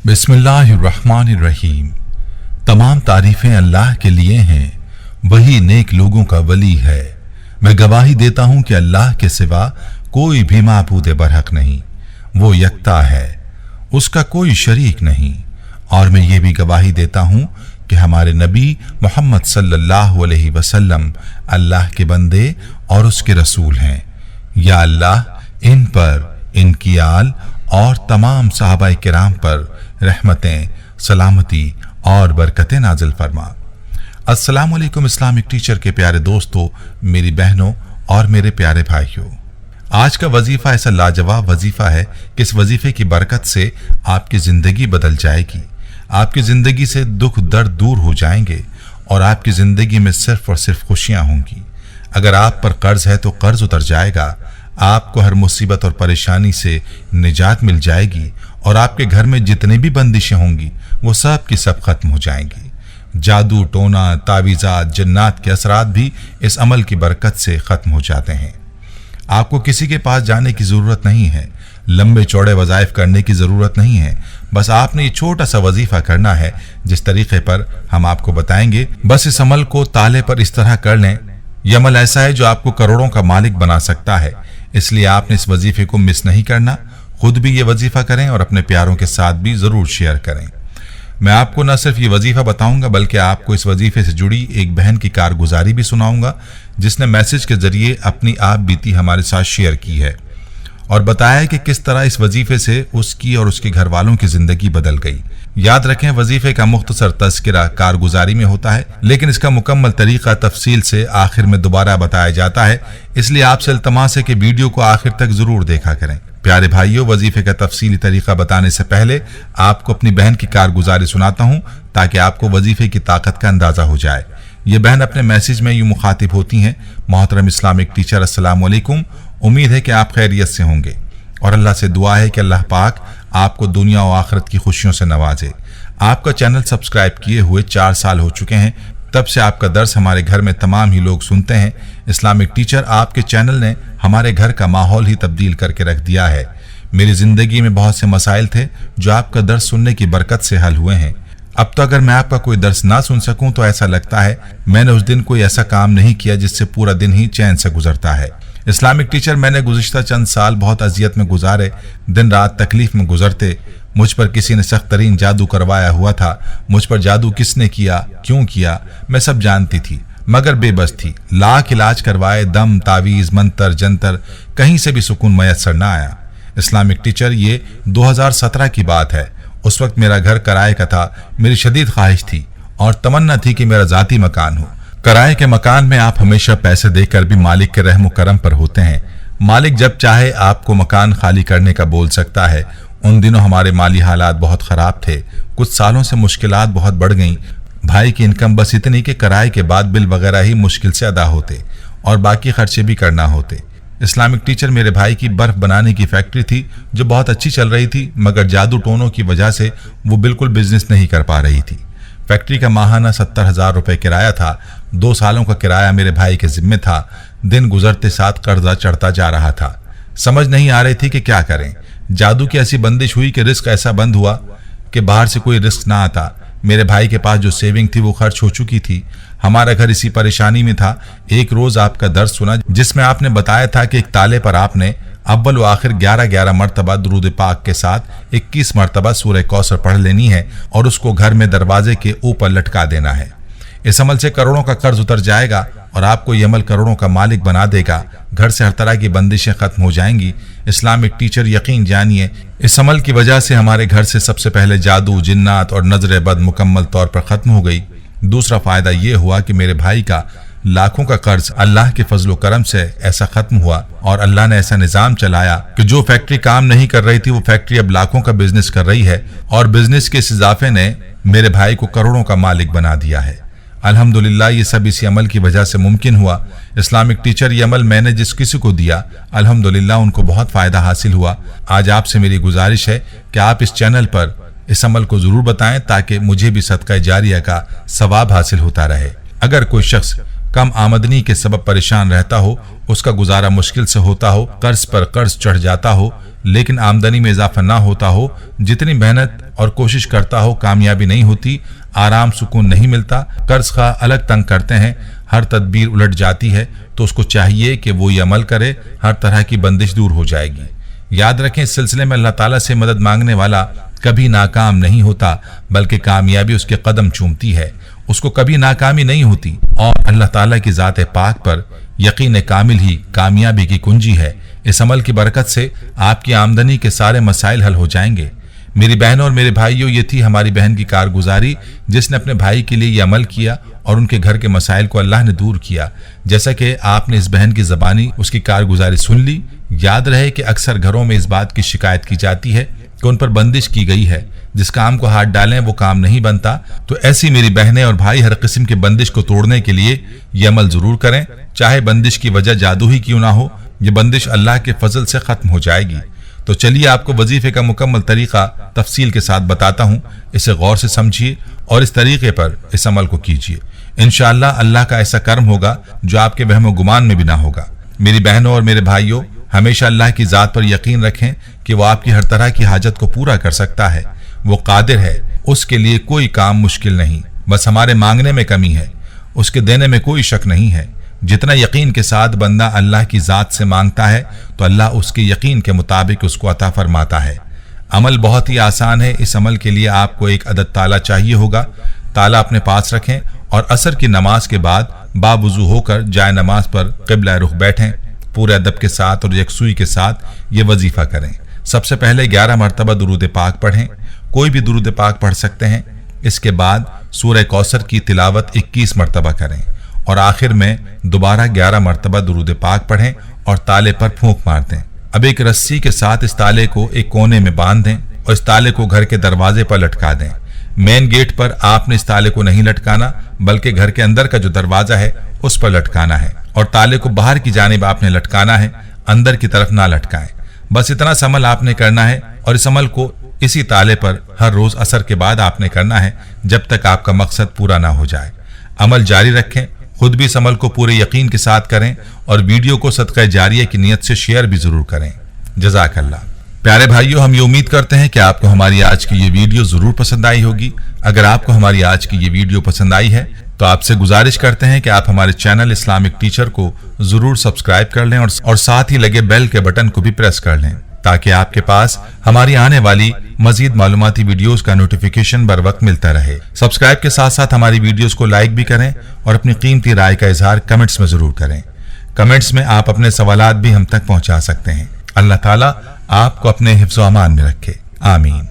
बिस्मिल्लाहिर्रहमानिर्रहीम। तमाम तारीफें अल्लाह के लिए हैं, वही नेक लोगों का वली है। मैं गवाही देता हूं कि अल्लाह के सिवा कोई भी माबूद बरहक नहीं, वो यकता है, उसका कोई शरीक नहीं। और मैं ये भी गवाही देता हूं कि हमारे नबी मोहम्मद सल्लल्लाहु अलैहि वसल्लम अल्लाह के बंदे और उसके रसूल हैं। या अल्लाह इन पर, इनकी आल और तमाम सहाबाए किराम पर रहमतें, सलामती और बरकतें नाजिल फरमा। अस्सलामु अलैकुम इस्लामिक टीचर के प्यारे दोस्तों, मेरी बहनों और मेरे प्यारे भाइयों, आज का वजीफा ऐसा लाजवाब वजीफा है कि इस वजीफे की बरकत से आपकी जिंदगी बदल जाएगी। आपकी जिंदगी से दुख दर्द दूर हो जाएंगे और आपकी जिंदगी में सिर्फ और सिर्फ खुशियां होंगी। अगर आप पर कर्ज है तो कर्ज उतर जाएगा, आपको हर मुसीबत और परेशानी से निजात मिल जाएगी और आपके घर में जितनी भी बंदिशें होंगी वो सब की सब खत्म हो जाएंगी। जादू टोना तावीज़ात जन्नात के असरात भी इस अमल की बरकत से खत्म हो जाते हैं। आपको किसी के पास जाने की जरूरत नहीं है, लंबे चौड़े वज़ाइफ करने की जरूरत नहीं है। बस आपने ये छोटा सा वजीफा करना है जिस तरीके पर हम आपको बताएंगे। बस इस अमल को ताले पर इस तरह कर लें। यह अमल ऐसा है जो आपको करोड़ों का मालिक बना सकता है, इसलिए आपने इस वजीफे को मिस नहीं करना। खुद भी ये वजीफा करें और अपने प्यारों के साथ भी जरूर शेयर करें। मैं आपको न सिर्फ ये वजीफा बताऊंगा बल्कि आपको इस वजीफे से जुड़ी एक बहन की कारगुजारी भी सुनाऊंगा जिसने मैसेज के जरिए अपनी आप बीती हमारे साथ शेयर की है और बताया है कि किस तरह इस वजीफे से उसकी और उसके घर वालों की जिंदगी बदल गई। याद रखें, वजीफे का मुख्तसर तज़किरा कारगुजारी में होता है, लेकिन इसका मुकम्मल तरीका तफसील से आखिर में दोबारा बताया जाता है। इसलिए आपसे इल्तमास है कि वीडियो को आखिर तक जरूर देखा करें। प्यारे भाइयों, वजीफे का तफसीली तरीका बताने से पहले आपको अपनी बहन की कारगुजारी सुनाता हूं ताकि आपको वजीफे की ताकत का अंदाजा हो जाए। ये बहन अपने मैसेज में यूं मुखातिब होती हैं, मोहतरम इस्लामिक टीचर, अस्सलाम वालेकुम। उम्मीद है कि आप खैरियत से होंगे और अल्लाह से दुआ है कि अल्लाह पाक आपको दुनिया और आखिरत की खुशियों से नवाजे। आपका चैनल सब्सक्राइब किए हुए 4 साल हो चुके हैं, तब से आपका दर्स हमारे घर में तमाम ही लोग सुनते हैं। इस्लामिक टीचर, आपके चैनल ने हमारे घर का माहौल ही तब्दील करके रख दिया है। मेरी जिंदगी में बहुत से मसाइल थे जो आपका दर्स सुनने की बरकत से हल हुए हैं। अब तो अगर मैं आपका कोई दर्स ना सुन सकूं तो ऐसा लगता है मैंने उस दिन कोई ऐसा काम नहीं किया जिससे पूरा दिन ही चैन से गुजरता है। इस्लामिक टीचर, मैंने गुज़िश्ता चंद साल बहुत अजियत में गुजारे, दिन रात तकलीफ में गुजरते। मुझ पर किसी ने सख्त तरीन जादू करवाया हुआ था। मुझ पर जादू किसने किया, क्यों किया, मैं सब जानती थी मगर बेबस थी। लाख इलाज करवाए, दम तावीज़ मंतर जंतर, कहीं से भी सुकून मयसर न आया। इस्लामिक टीचर, ये 2017 की बात है। उस वक्त मेरा घर किराए का था। मेरी शदीद ख्वाहिश थी और तमन्ना थी कि मेरा ज़ाती मकान हो। किराए के मकान में आप हमेशा पैसे देकर भी मालिक के रहम करम पर होते हैं। मालिक जब चाहे आपको मकान खाली करने का बोल सकता है। उन दिनों हमारे माली हालात बहुत खराब थे। कुछ सालों से मुश्किलात बहुत बढ़ गईं। भाई की इनकम बस इतनी कि किराए के बाद बिल वगैरह ही मुश्किल से अदा होते और बाकी खर्चे भी करना होते। इस्लामिक टीचर, मेरे भाई की बर्फ बनाने की फैक्ट्री थी जो बहुत अच्छी चल रही थी, मगर जादू टोनों की वजह से वो बिल्कुल बिजनेस नहीं कर पा रही थी। फैक्ट्री का माहाना 70,000 रुपए किराया था। 2 सालों का किराया मेरे भाई के जिम्मे था। दिन गुजरते साथ कर्जा चढ़ता जा रहा था। समझ नहीं आ रही थी कि क्या करें। जादू की ऐसी बंदिश हुई कि रिस्क ऐसा बंद हुआ कि बाहर से कोई रिस्क ना आता। मेरे भाई के पास जो सेविंग थी वो खर्च हो चुकी थी। हमारा घर इसी परेशानी में था। एक रोज आपका दर्स सुना जिसमें आपने बताया था कि एक ताले पर आपने अव्वल व आखिर 11 मरतबा दुरूद पाक के साथ 21 मरतबा सूरह कौसर पढ़ लेनी है और उसको घर में दरवाजे के ऊपर लटका देना है। इस अमल से करोड़ों का कर्ज उतर जाएगा और आपको ये अमल करोड़ों का मालिक बना देगा। घर से हर तरह की बंदिशें खत्म हो जाएंगी। इस्लामिक टीचर, यकीन जानिए, इस अमल की वजह से हमारे घर से सबसे पहले जादू जिन्नात और नजर बद मुकम्मल तौर पर खत्म हो गई। दूसरा फायदा ये हुआ कि मेरे भाई का लाखों का कर्ज अल्लाह के फजलो करम से ऐसा खत्म हुआ और अल्लाह ने ऐसा निजाम चलाया कि जो फैक्ट्री काम नहीं कर रही थी वो फैक्ट्री अब लाखों का बिजनेस कर रही है और बिजनेस के इस इजाफे ने मेरे भाई को करोड़ों का मालिक बना दिया है। अल्हम्दुलिल्लाह, ये सब इसी अमल की वजह से मुमकिन हुआ। इस्लामिक टीचर, ये अमल मैंने जिस किसी को दिया अल्हम्दुलिल्लाह उनको बहुत फायदा हासिल हुआ। आज आपसे मेरी गुजारिश है कि आप इस चैनल पर इस अमल को जरूर बताएं ताकि मुझे भी सदका जारिया का सवाब हासिल होता रहे। अगर कोई शख्स कम आमदनी के सबब परेशान रहता हो, उसका गुजारा मुश्किल से होता हो, कर्ज पर कर्ज चढ़ जाता हो, लेकिन आमदनी में इजाफा ना होता हो, जितनी मेहनत और कोशिश करता हो, कामयाबी नहीं होती, आराम सुकून नहीं मिलता, कर्ज खा अलग तंग करते हैं, हर तदबीर उलट जाती है, तो उसको चाहिए कि वो ये अमल करे, हर तरह की बंदिश दूर हो जाएगी। याद रखें, इस सिलसिले में अल्लाह ताला से मदद मांगने वाला कभी नाकाम नहीं होता, बल्कि कामयाबी उसके कदम चूमती है, उसको कभी नाकामी नहीं होती। और अल्लाह ताला की ज़ात पाक पर यकीन कामिल ही कामयाबी की कुंजी है। इस अमल की बरकत से आपकी आमदनी के सारे मसाइल हल हो जाएंगे। मेरी बहनों और मेरे भाइयों, ये थी हमारी बहन की कारगुजारी, जिसने अपने भाई के लिए ये अमल किया और उनके घर के मसाइल को अल्लाह ने दूर किया। जैसा कि आपने इस बहन की ज़बानी उसकी कारगुजारी सुन ली। याद रहे कि अक्सर घरों में इस बात की शिकायत की जाती है कि उन पर बंदिश की गई है, जिस काम को हाथ डालें वो काम नहीं बनता। तो ऐसी मेरी बहनें और भाई हर किस्म की बंदिश को तोड़ने के लिए ये अमल जरूर करें, चाहे बंदिश की वजह जादू ही क्यों ना हो। ये बंदिश अल्लाह के फजल से खत्म हो जाएगी। तो चलिए आपको वजीफे का मुकम्मल तरीका तफसील के साथ बताता हूँ। इसे गौर से समझिए और इस तरीके पर इस अमल को कीजिए। इंशाअल्लाह अल्लाह का ऐसा कर्म होगा जो आपके वहम गुमान में भी ना होगा। मेरी बहनों और मेरे भाइयों, हमेशा अल्लाह की ज़ात पर यकीन रखें कि वो आपकी हर तरह की हाजत को पूरा कर सकता है। वो कादिर है, उसके लिए कोई काम मुश्किल नहीं, बस हमारे मांगने में कमी है, उसके देने में कोई शक नहीं है। जितना यकीन के साथ बंदा अल्लाह की ज़ात से मांगता है तो अल्लाह उसके यकीन के मुताबिक उसको अता फरमाता है। अमल बहुत ही आसान है। इस अमल के लिए आपको एक अदद ताला चाहिए होगा। ताला अपने पास रखें और असर की नमाज के बाद बावुज़ू होकर जाए नमाज पर क़िबला रुख बैठें। पूरे अदब के साथ और यकसुई के साथ ये वजीफ़ा करें। सबसे पहले 11 मरतबा दुरूद पाक पढ़ें। कोई भी दुरूद पाक पढ़ सकते हैं। इसके बाद सूरह कौसर की तिलावत 21 मरतबा करें और आखिर में दोबारा 11 मरतबा दुरूद पाक पढ़ें और ताले पर फूंक मार दें। अब एक रस्सी के साथ इस ताले को एक कोने में बांध दें और इस ताले को घर के दरवाजे पर लटका दें। मेन गेट पर आपने इस ताले को नहीं लटकाना, बल्कि घर के अंदर का जो दरवाजा है उस पर लटकाना है और ताले को बाहर की जानिब आपने लटकाना है, अंदर की तरफ ना लटकाएं। बस इतना सा अमल आपने करना है और इस अमल को इसी ताले पर हर रोज असर के बाद आपने करना है जब तक आपका मकसद पूरा ना हो जाए। अमल जारी रखें, खुद भी इस अमल को पूरे यकीन के साथ करें और वीडियो को सदका जारिया की नियत से शेयर भी जरूर करें। जज़ाकल्लाह। प्यारे भाइयों, हम ये उम्मीद करते हैं कि आपको हमारी आज की ये वीडियो जरूर पसंद आई होगी। अगर आपको हमारी आज की ये वीडियो पसंद आई है तो आपसे गुजारिश करते हैं कि आप हमारे चैनल इस्लामिक टीचर को जरूर सब्सक्राइब कर लें और साथ ही लगे बेल के बटन को भी प्रेस कर लें, ताकि आपके पास हमारी आने वाली मजीद मालूमाती वीडियोस का नोटिफिकेशन बर वक्त मिलता रहे। सब्सक्राइब के साथ साथ हमारी वीडियोस को लाइक भी करें और अपनी कीमती राय का इजहार कमेंट्स में जरूर करें। कमेंट्स में आप अपने सवालात भी हम तक पहुंचा सकते हैं। अल्लाह ताला आपको अपने हिफ्ज़ व अमान में रखे। आमीन।